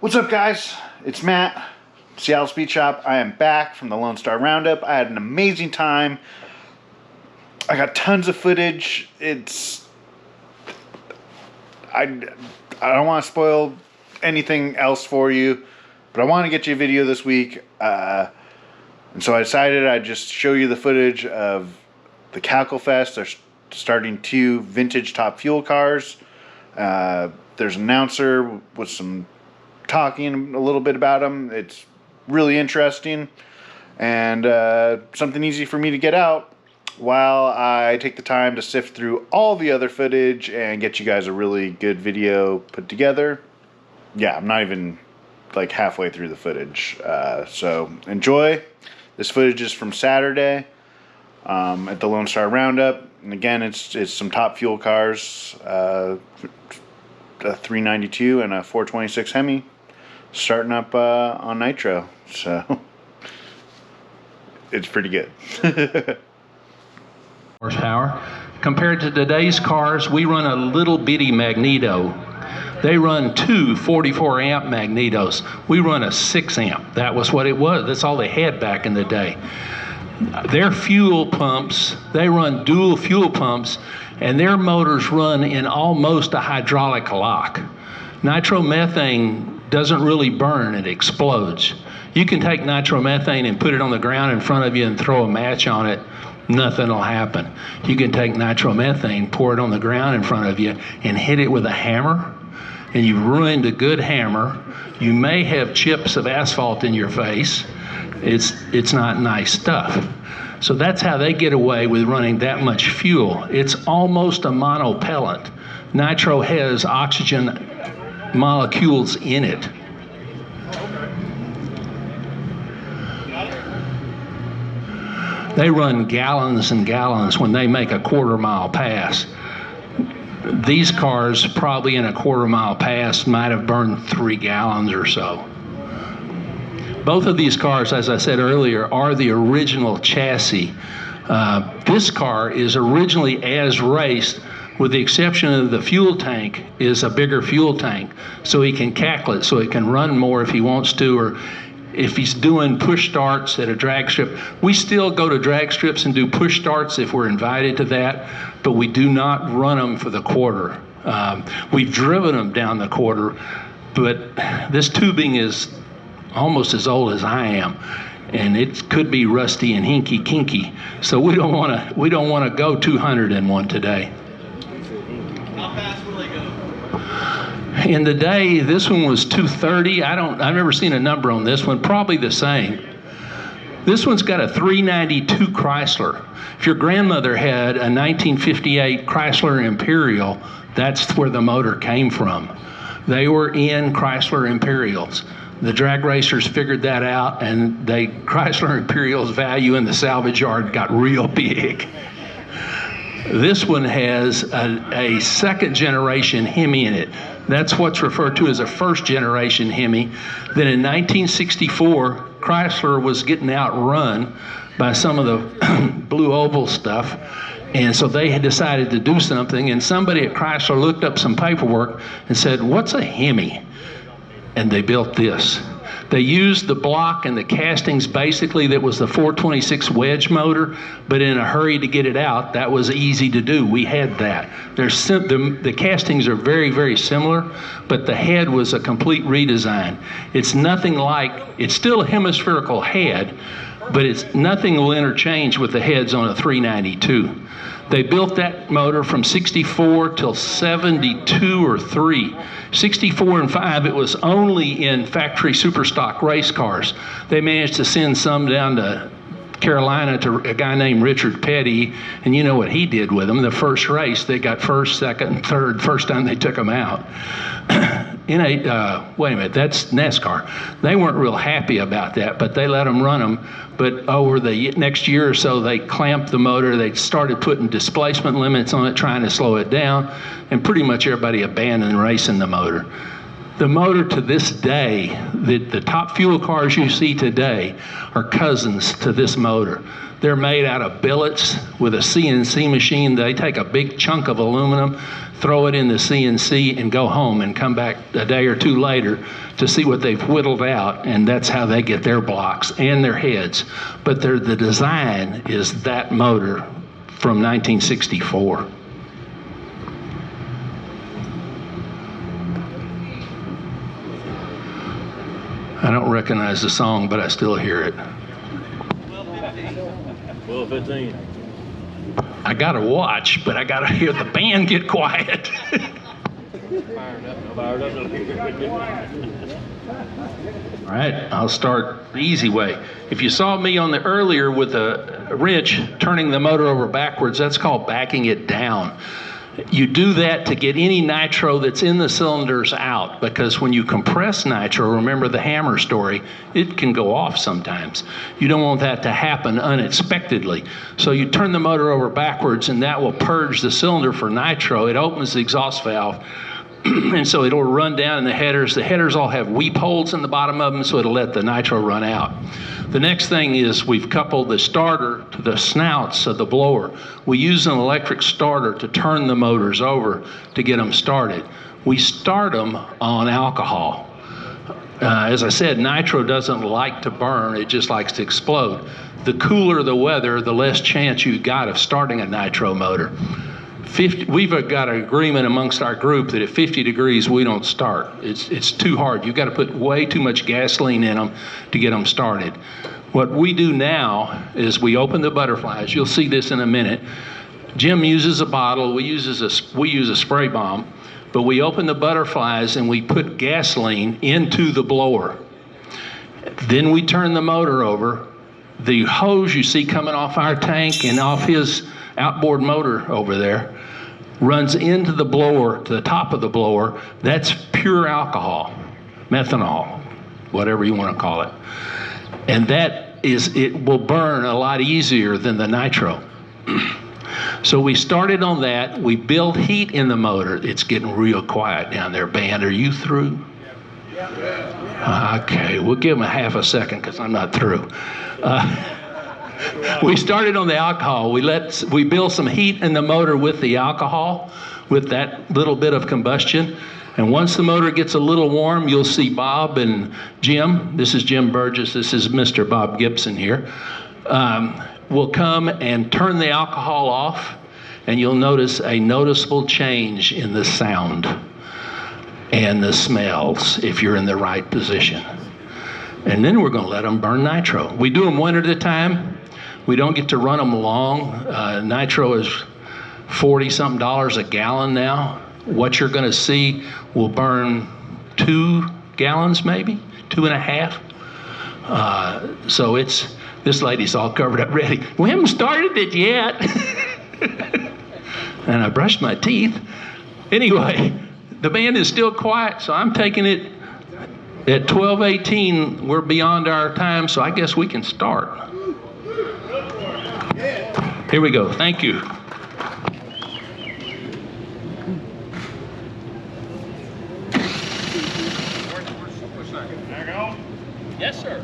What's up, guys? It's Matt, Seattle Speed Shop. I am back from the Lone Star Roundup. I had an amazing time. I got tons of footage. I don't want to spoil anything else for you, but I want to get you a video this week. And so I decided I'd just show you the footage of the Cackle Fest. They're starting 2 vintage Top Fuel cars. There's an announcer with some talking a little bit about them. It's really interesting and something easy for me to get out while I take the time to sift through all the other footage and get you guys a really good video put together. Yeah, I'm not even like halfway through the footage, so enjoy. This footage is from Saturday at the Lone Star Roundup, and again, it's some Top Fuel cars, a 392 and a 426 Hemi, starting up on nitro, so it's pretty good. Horsepower. Compared to today's cars, we run a little bitty magneto. They run 2 44 amp magnetos. We run a 6 amp. That was what it was. That's all they had back in the day. Their fuel pumps, they run dual fuel pumps, and their motors run in almost a hydraulic lock. Nitromethane doesn't really burn, it explodes. You can take nitromethane and put it on the ground in front of you and throw a match on it, nothing will happen. You can take nitromethane, pour it on the ground in front of you, and hit it with a hammer, and you've ruined a good hammer. You may have chips of asphalt in your face. It's not nice stuff. So that's how they get away with running that much fuel. It's almost a monopellant. Nitro has oxygen molecules in it. They run gallons and gallons when they make a quarter-mile pass. These cars, probably in a quarter-mile pass, might have burned 3 gallons or so. Both of these cars, as I said earlier, are the original chassis. This car is originally as raced, with the exception of the fuel tank is a bigger fuel tank, so he can cackle it, so he can run more if he wants to, or if he's doing push starts at a drag strip. We still go to drag strips and do push starts if we're invited to that, but we do not run them for the quarter. We've driven them down the quarter, but this tubing is almost as old as I am, and it could be rusty and hinky kinky. So we don't want to go 200 in one today. How fast will they go? In the day, this one was 230. I've never seen a number on this one. Probably the same. This one's got a 392 Chrysler. If your grandmother had a 1958 Chrysler Imperial, that's where the motor came from. They were in Chrysler Imperials. The drag racers figured that out, and Chrysler Imperial's value in the salvage yard got real big. This one has a second generation Hemi in it. That's what's referred to as a first generation Hemi. Then in 1964, Chrysler was getting outrun by some of the Blue Oval stuff. And so they had decided to do something, and somebody at Chrysler looked up some paperwork and said, "What's a Hemi?" And they built this. They used the block and the castings basically that was the 426 wedge motor, but in a hurry to get it out, that was easy to do. We had that. The castings are very, very similar, but the head was a complete redesign. It's still a hemispherical head, but nothing will interchange with the heads on a 392. They built that motor from 64 till 72 or 3. 64 and 5, it was only in factory super stock race cars. They managed to send some down to Carolina to a guy named Richard Petty, and you know what he did with them. The first race, they got first, second, and third, first time they took them out. Wait a minute, that's NASCAR. They weren't real happy about that, but they let them run them. But over the next year or so, they clamped the motor. They started putting displacement limits on it, trying to slow it down, and pretty much everybody abandoned racing the motor. The motor to this day, the Top Fuel cars you see today are cousins to this motor. They're made out of billets with a CNC machine. They take a big chunk of aluminum, throw it in the CNC, and go home and come back a day or two later to see what they've whittled out, and that's how they get their blocks and their heads. But the design is that motor from 1964. I don't recognize the song, but I still hear it. 12:15. I got to watch, but I got to hear the band get quiet. Fired up. All right, I'll start the easy way. If you saw me on the earlier with a wrench turning the motor over backwards, that's called backing it down. You do that to get any nitro that's in the cylinders out, because when you compress nitro, remember the hammer story, it can go off sometimes. You don't want that to happen unexpectedly. So you turn the motor over backwards, and that will purge the cylinder for nitro. It opens the exhaust valve, and so it'll run down in the headers. The headers all have weep holes in the bottom of them, so it'll let the nitro run out. The next thing is we've coupled the starter to the snouts of the blower. We use an electric starter to turn the motors over to get them started. We start them on alcohol. As I said, nitro doesn't like to burn, it just likes to explode. The cooler the weather, the less chance you got of starting a nitro motor. We've got an agreement amongst our group that at 50 degrees we don't start. It's too hard. You've got to put way too much gasoline in them to get them started. What we do now is we open the butterflies. You'll see this in a minute. Jim uses a bottle. We use a spray bomb, but we open the butterflies and we put gasoline into the blower. Then we turn the motor over. The hose you see coming off our tank and off his outboard motor over there runs into the blower, to the top of the blower. That's pure alcohol, methanol, whatever you want to call it. And it will burn a lot easier than the nitro. So we started on that. We built heat in the motor. It's getting real quiet down there. Band, are you through? Okay, we'll give them a half a second because I'm not through. We started on the alcohol. We built some heat in the motor with the alcohol, with that little bit of combustion. And once the motor gets a little warm, you'll see Bob and Jim. This is Jim Burgess. This is Mr. Bob Gibson here. Will come and turn the alcohol off, and you'll notice a noticeable change in the sound and the smells if you're in the right position. And then we're going to let them burn nitro. We do them one at a time. We don't get to run them long. Nitro is $40-something a gallon now. What you're going to see will burn 2 gallons, maybe 2.5. So this lady's all covered up ready. We haven't started it yet. And I brushed my teeth. Anyway, the band is still quiet, so I'm taking it at 12:18. We're beyond our time, so I guess we can start. Here we go. Thank you. Yes, sir.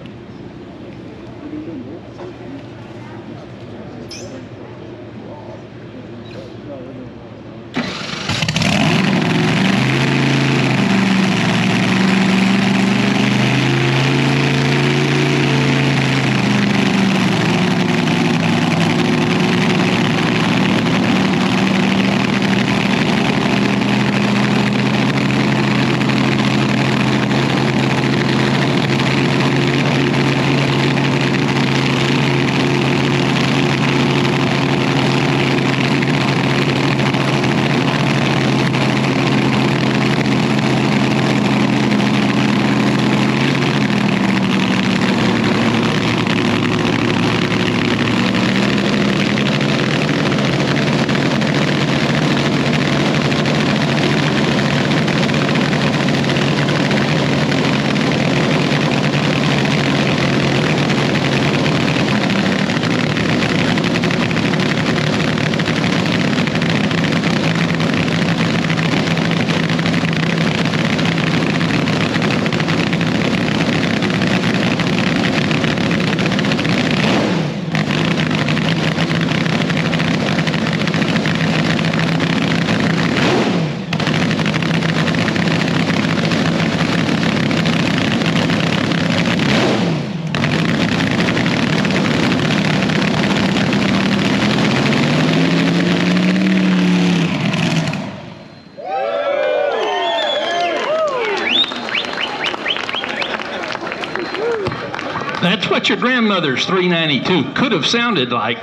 what your grandmother's 392 could have sounded like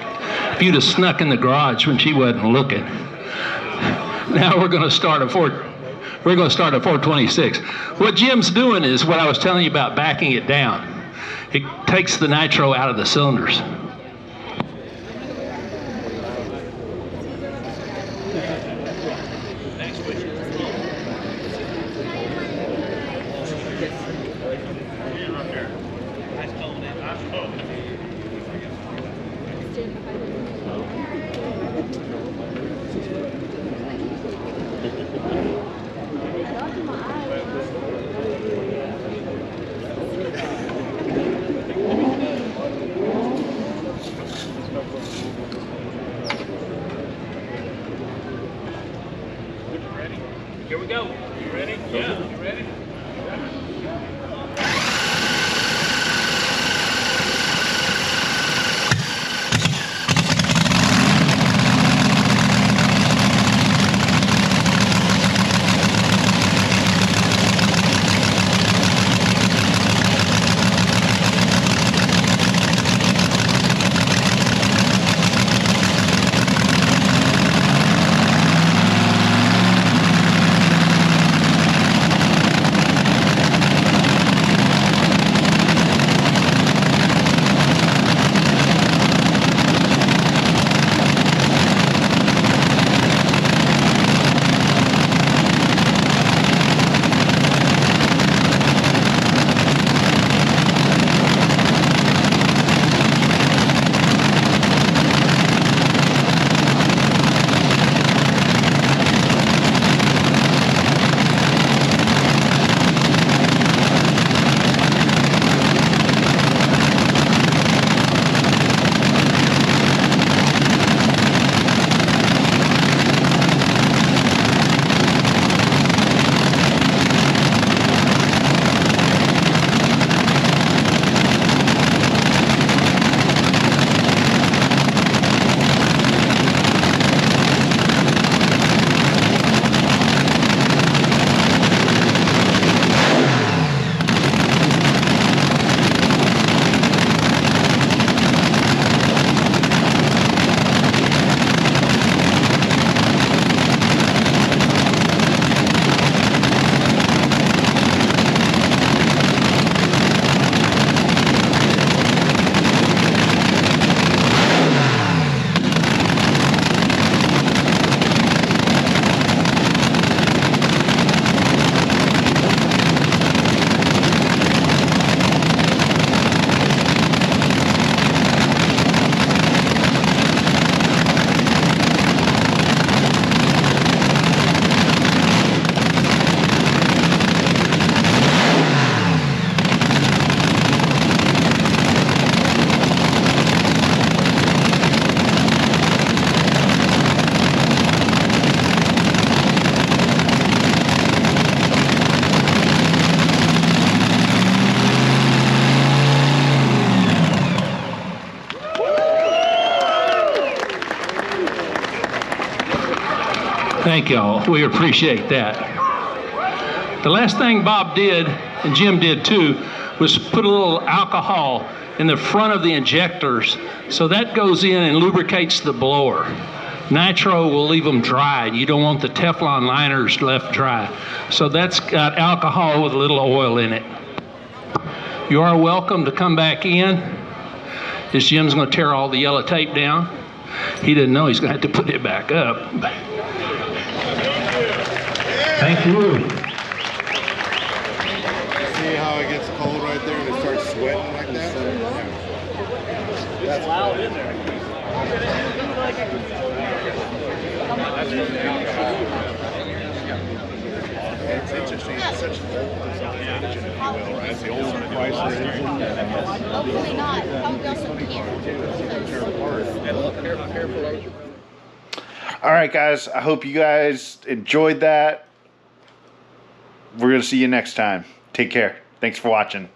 if you'd have snuck in the garage when she wasn't looking. Now we're going to start a 426. What Jim's doing is what I was telling you about backing it down. It takes the nitro out of the cylinders. Here we go. You ready? Yeah. You ready? Thank y'all. We appreciate that. The last thing Bob did, and Jim did too, was put a little alcohol in the front of the injectors, so that goes in and lubricates the blower. Nitro will leave them dry. You don't want the Teflon liners left dry. So that's got alcohol with a little oil in it. You are welcome to come back in. This Jim's going to tear all the yellow tape down. He didn't know he's going to have to put it back up. Thank you. See how it gets cold right there and it starts sweating like that? That's loud in there. It's interesting. It's such an old design engine, if you will, right? It's the old Chrysler engine. Hopefully not. I'll go some here. All right, guys. I hope you guys enjoyed that. We're going to see you next time. Take care. Thanks for watching.